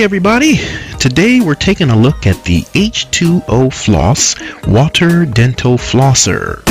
Hey everybody! Today we're taking a look at the H2ofloss Water Dental Flosser.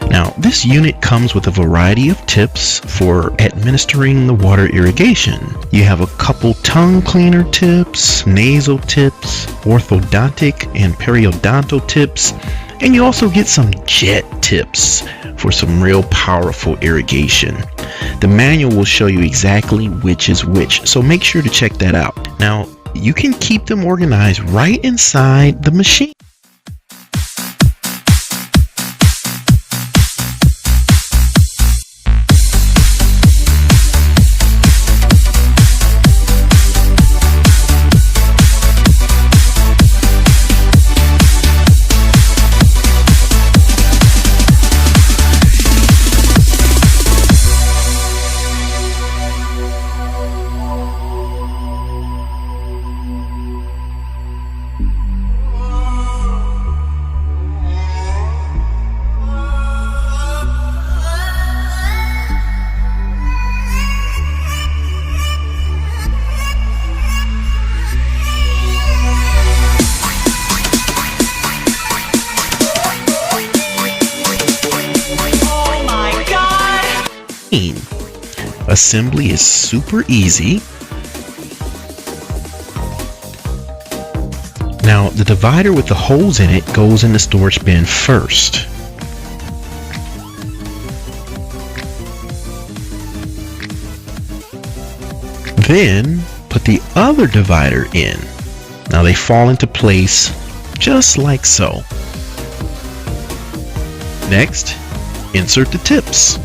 Now, this unit comes with a variety of tips for administering the water irrigation. You have a couple tongue cleaner tips, nasal tips, orthodontic and periodontal tips, and you also get some jet tips for some real powerful irrigation. The manual will show you exactly which is which, so make sure to check that out. Now, you can keep them organized right inside the machine. Assembly is super easy. Now, the divider with the holes in it goes in the storage bin first. Then, put the other divider in. Now they fall into place just like so. Next, insert the tips.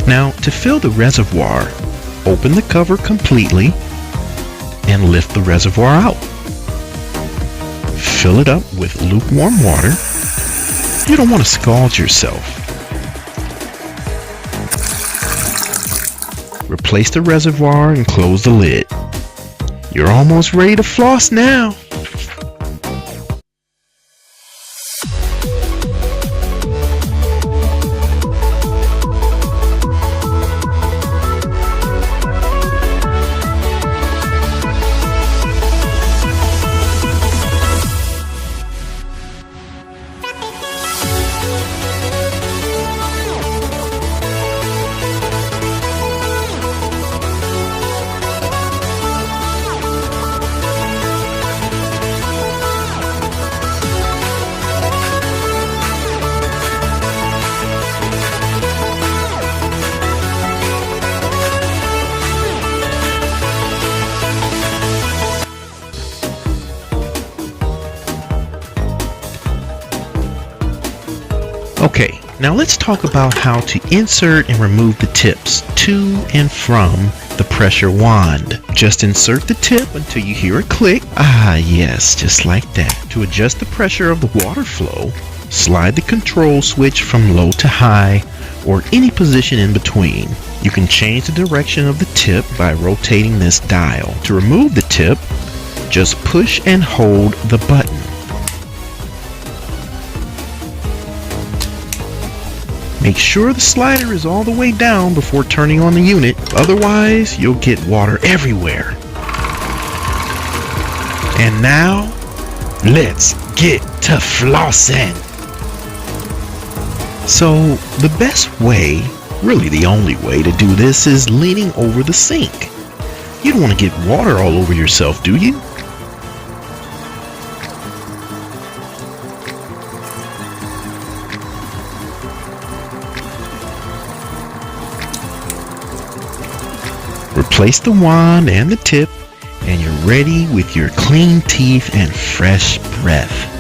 Now, to fill the reservoir, open the cover completely and lift the reservoir out. Fill it up with lukewarm water. You don't want to scald yourself. Replace the reservoir and close the lid. You're almost ready to floss now. Now let's talk about how to insert and remove the tips to and from the pressure wand. Just insert the tip until you hear a click. Ah yes, just like that. To adjust the pressure of the water flow, slide the control switch from low to high or any position in between. You can change the direction of the tip by rotating this dial. To remove the tip, just push and hold the button. Make sure the slider is all the way down before turning on the unit, otherwise you'll get water everywhere. And now, let's get to flossing. So the best way, really the only way to do this is leaning over the sink. You don't want to get water all over yourself, do you? Replace the wand and the tip, and you're ready with your clean teeth and fresh breath.